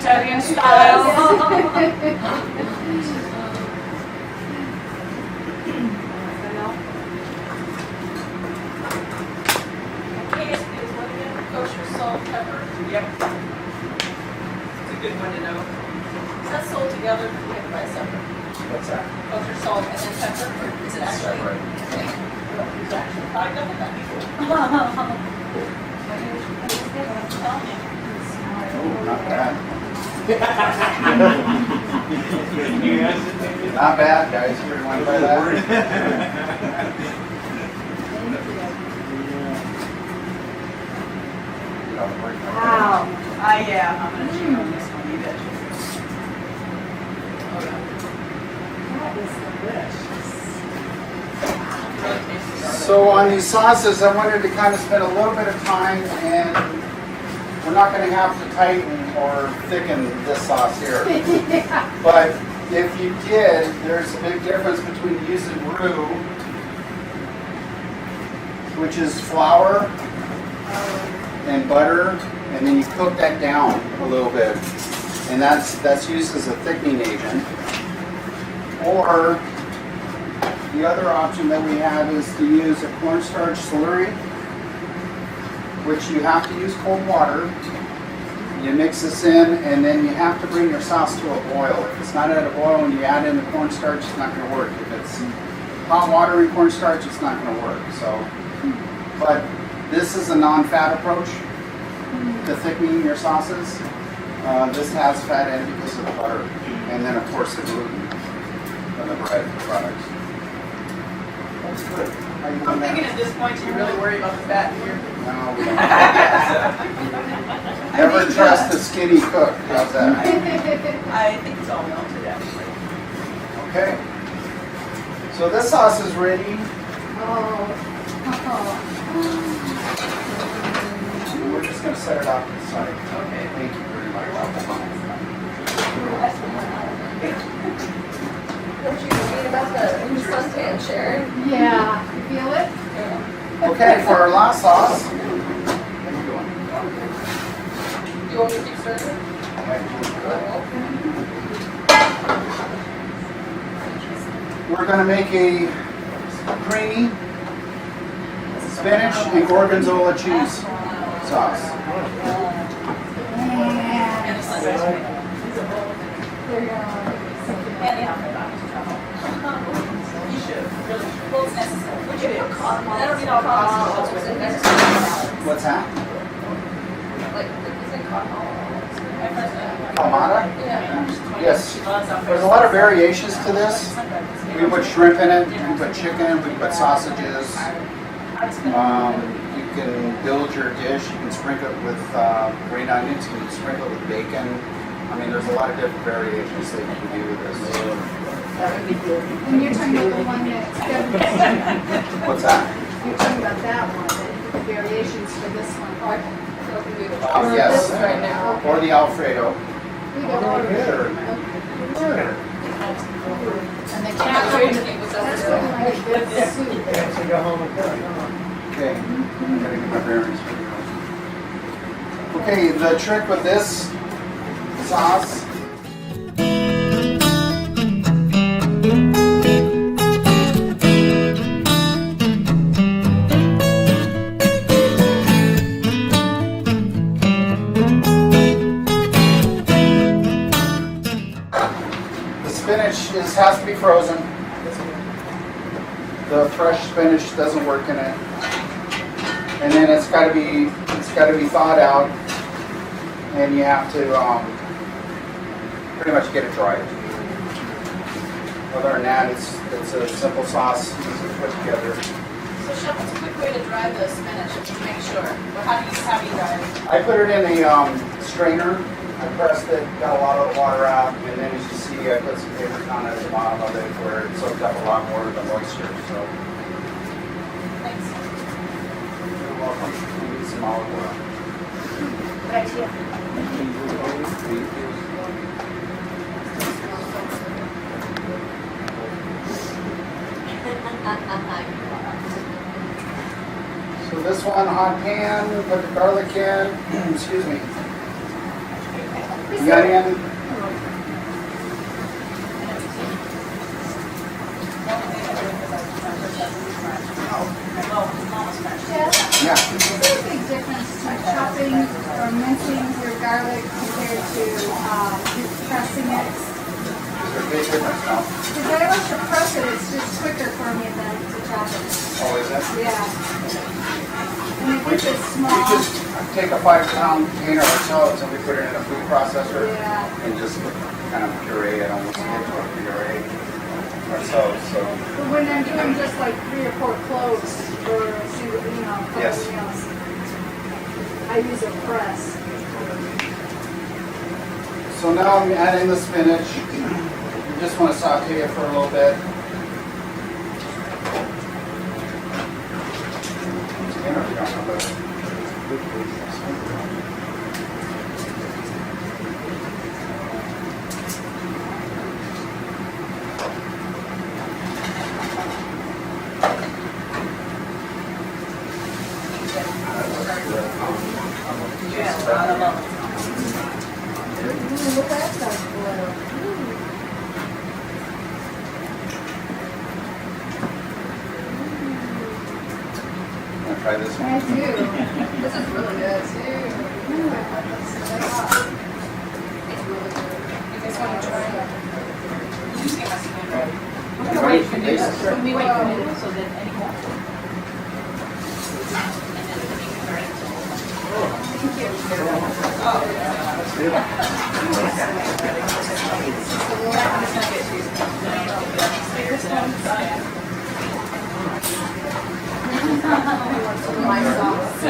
Italian style. Kosher salt, pepper. Yep. It's a good one to know. Is that sold together or do you have to buy separate? What's that? Kosher salt and then pepper, or is it actually? Separate. Okay. It's actually, I've done that before. Tell me. Oh, not bad. Not bad, guys. You want to buy that? Wow. Yeah, I'm gonna cheat on this one, you betcha. Oh, yeah. So on these sauces, I wanted to kind of spend a little bit of time, and we're not going to have to tighten or thicken this sauce here. But if you did, there's a big difference between using roux, which is flour and butter, and then you cook that down a little bit, and that's used as a thickening agent. Or the other option that we have is to use a cornstarch slurry, which you have to use cold water. You mix this in, and then you have to bring your sauce to a boil. If it's not at a boil and you add in the cornstarch, it's not going to work. If it's hot water and cornstarch, it's not going to work. So, but this is a non-fat approach to thickening your sauces. This has fat in it because of the butter, and then of course the gluten from the bread products. That's good. How you I'm doing thinking there? at this point, do you really worry about the fat here? No, we don't. Never trust a skinny cook. How's that? I think it's all melted actually. Okay. So this sauce is ready. We're just going to set it off to the side. Okay. Thank you very much. Don't you read about the suntan, Sharon? Yeah, you feel it? Okay, for our last sauce. Do you want me to keep stirring? We're going to make a creamy spinach and gorgonzola cheese sauce. And the sunset. And the almond butter. You should, really should. Well, it's necessary. Would you do? I don't need all the cost. Was it necessary? What's that? Like, is it cotton? Kalmata? Yeah. Yes. There's a lot of variations to this. We put shrimp in it, we put chicken, we put sausages. You can build your dish, you can sprinkle it with green onions, you can sprinkle it with bacon. I mean, there's a lot of different variations that you can do with this. And you're talking about the one that's What's that? you're talking about that one, the variations for this one. Yes, right now. or the Alfredo. We go over it. Sure. And the Yeah, cat right. food, that's what like good soup. Okay, I gotta get my bearings. Okay, the trick with this sauce. Has to be frozen. The fresh spinach doesn't work in it, and then it's got to be thawed out, and you have to pretty much get it dry. Other than that, it's a simple sauce, easy to put together. So Chef, what's a quick way to dry the spinach, just to make sure? Well, how do you dry it? I put it in a strainer. I pressed it, got a lot of the water out, and then as you see, I put some paper towel at the bottom of it where it soaked up a lot more of the moisture. So, Thanks. you're welcome. We need some olive oil. Right here. So this one, hot pan, put the garlic in. Excuse me. This You got any? Yeah. Is there a big difference to chopping or mincing your garlic compared to pressing it? Is there a big difference now? Because I like to press it, it's just quicker for me than to chop it. Oh, is it? Yeah. And if We it's just, small. we just take a 5-pound container ourselves and we put it in a food processor Yeah. and just kind of puree it, almost get to a puree ourselves. So But when I'm doing just like 3 or 4 cloves or a single, a couple Yes. meals, I use a press. So now I'm adding the spinach. You just want to saute it for a little bit. Ooh, look at that boil. Want to try this one? I do. This is really good too. Ooh, I love this. It's really good. You guys want to try it? I'm gonna wait for noodles. Can we wait for noodles so that any more? My sauce.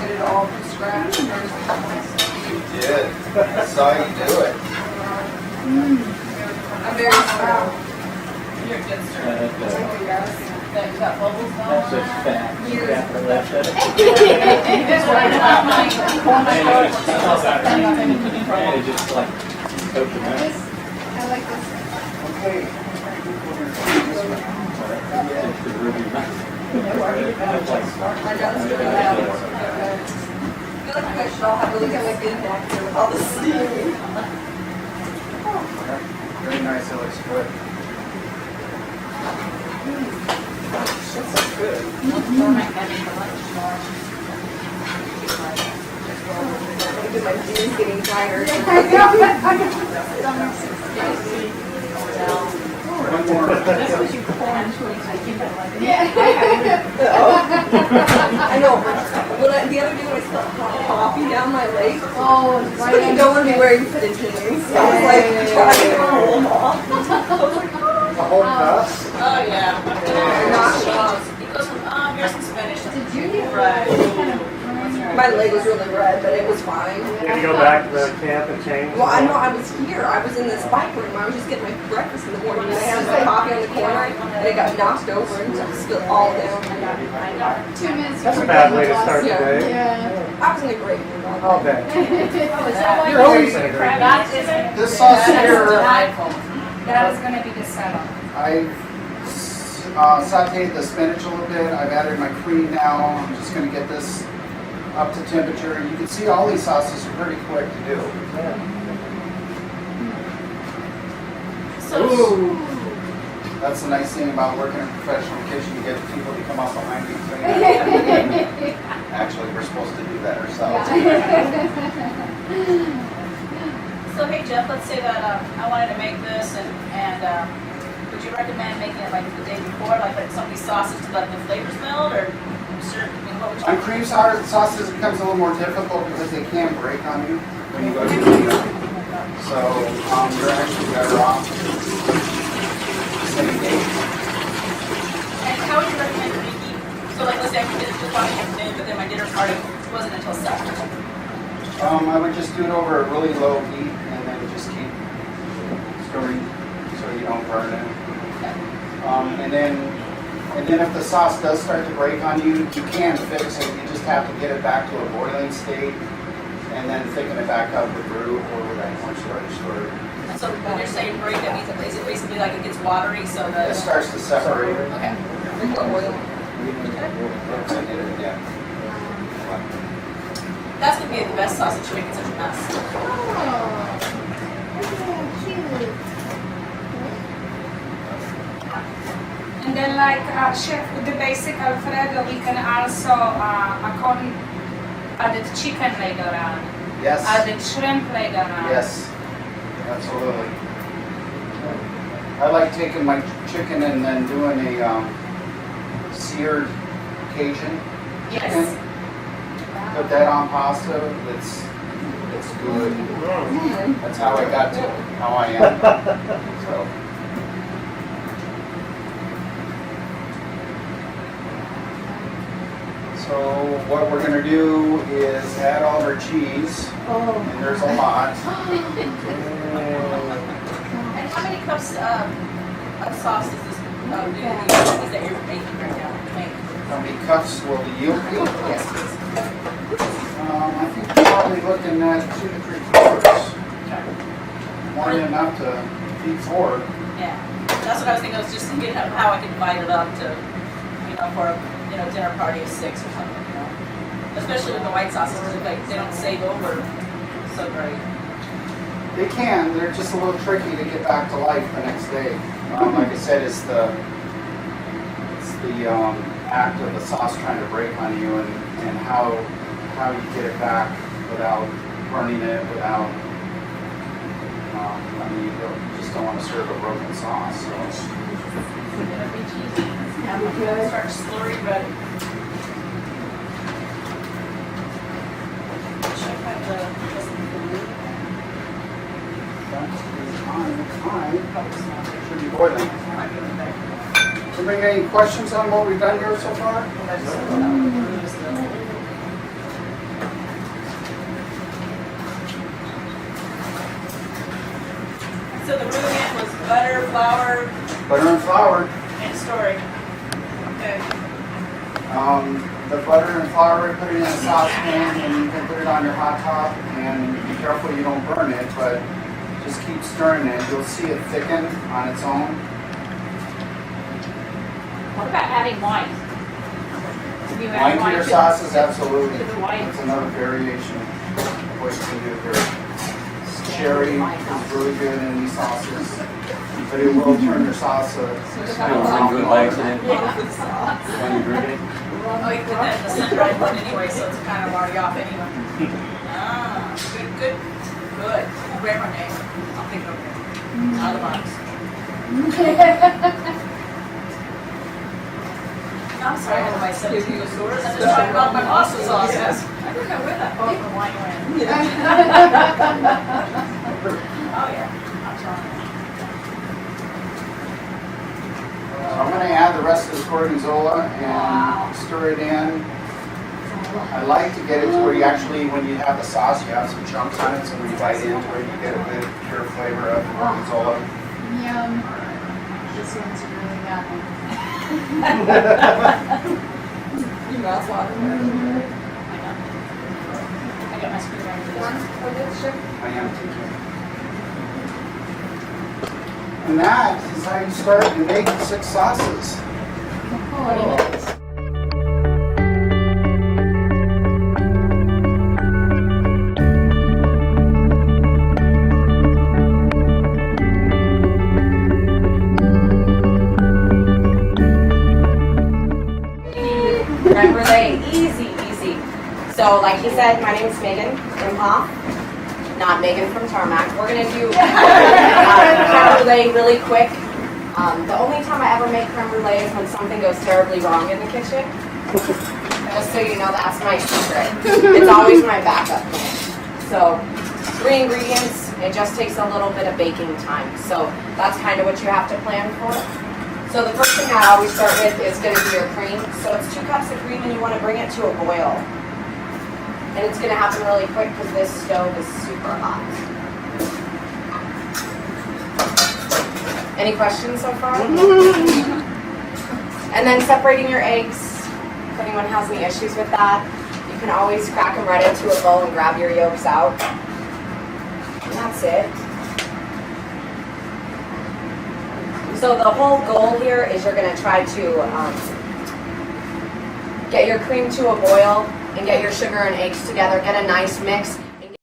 Get it all from scratch. You did. I saw you do it. I'm very proud. You're a good sir. Thank you, guys. That you got bubbles going That's on just there. fat. Fat for left of it. And it just like soak them up. I like this. Okay. It's the ruby knife. I know it's really loud. I feel like you guys should all have really good skin back here with all the steam. Very nice. It looks good. That looks good. My jeans getting tired. One more. That's what you pour into it. I think I like it. I know. The other day when I spilled hot coffee down my leg, Oh, I don't want to be wearing fitted jeans. So I was like trying to roll them off. A whole cup? Oh, yeah. Not sure. He goes from, here's some spinach. Did you get Right. kind of My leg was really red, but it was fine. Did you go back to the camp and change? Well, I know I was here. I was in this bike room. I was just getting my breakfast in the morning. And I had my coffee on the corner, and it got knocked over and just spilled all down. 2 minutes? That's a bad way to start the Yeah. day. Yeah. I was in a great mood. Okay. Is that why You're always in a great That is, This sauce here, that is gonna be the setup. I sauteed the spinach a little bit. I've added my cream now. I'm just going to get this up to temperature. You can see all these sauces are pretty quick to do. So, That's the nice thing about working in a professional kitchen. You get people to come up behind you and clean it. Actually, we're supposed to do that ourselves. so hey Jeff, let's say that I wanted to make this and would you recommend making it like the day before, like some of these sauces to let the flavors meld, or sure, I mean, what would you On cream sauces, it becomes a little more difficult because they can break on you when you go to eat them. So you're actually better off same day. And how would you recommend making? So like let's say I did it just watching afternoon, but then my dinner party wasn't until 7. I would just do it over a really low heat and then just keep stirring so you don't burn it. And then if the sauce does start to break on you, you can fix it. You just have to get it back to a boiling state and then thicken it back up with roux or with that cornstarch. Or And so when you're saying break, that means is it basically like it gets watery so that it starts to separate. okay. Yeah. That's gonna be the best sausage to make it such a mess. And then like chef, with the basic Alfredo, we can also add the chicken later on. Yes. Add the shrimp later on. Yes, absolutely. I like taking my chicken and then doing a seared Cajun Yes. chicken. Put that on pasta. It's good. That's how I got to how I am. So. So what we're gonna do is add all of our cheese, and there's a lot. And how many cups of sauce is this do you use that you're making right now? How many cups will you be? Yes, please. I think we're probably looking at 2 to 3 quarters. More than enough to feed 4. Yeah, that's what I was thinking. I was just thinking of how I could divide it up to, for a dinner party of 6 or something. Especially with the white sauces, because they don't save over so great. They can. They're just a little tricky to get back to life the next day. Like I said, it's the act of the sauce trying to break on you, and how you get it back without burning it, without. You just don't want to serve a broken sauce. So. Start slurry ready. Should I have the Should be boiling. Anybody got any questions on what we've done here so far? So the ingredient was butter, flour, Butter and flour. and story. Okay. The butter and flour, put it in a saucepan, and you can put it on your hot top, and be careful you don't burn it, but just keep stirring it. You'll see it thicken on its own. What about adding wine? Do you Wine add to your to- sauces, absolutely. to the wine? That's another variation of what you can do here. Cherry is really good in these sauces, but it will turn your sauce Good legs in it. When you drink it. Oh, you put that in the center I put anyway, so it's kind of already off anyway. Ah, good. Grammar name. I'll think of it. Out of the box. I'm sorry, I had to buy 17 stores. I'm just talking about my pasta sauces. I don't know where that bottle of wine went. Oh, yeah. I'm trying. I'm going to add the rest of the gorgonzola and stir it in. I like to get it to where you actually, when you have the sauce, you have some chunks on it, so when you bite into it, you get a good pure flavor of the gorgonzola. Yum. This one's really yummy. You mouth water. I got my screwdriver. One for this chef? I am thinking. And that is how you start and make 6 sauces. Creme brulee, easy. So, like he said, my name is Meghan Imhoff, not Megan from Tarmac. We're gonna do creme brulee really quick. The only time I ever make creme brulee is when something goes terribly wrong in the kitchen. Just so you know, that's my secret. It's always my backup plan. So, 3 ingredients. It just takes a little bit of baking time. So that's kind of what you have to plan for. So the first thing I always start with is going to be your cream. So it's 2 cups of cream, and you want to bring it to a boil. And it's going to happen really quick because this stove is super hot. Any questions so far? And then separating your eggs. If anyone has any issues with that, you can always crack them right into a bowl and grab your yolks out. And that's it. So the whole goal here is you're going to try to get your cream to a boil and get your sugar and eggs together. Get a nice mix.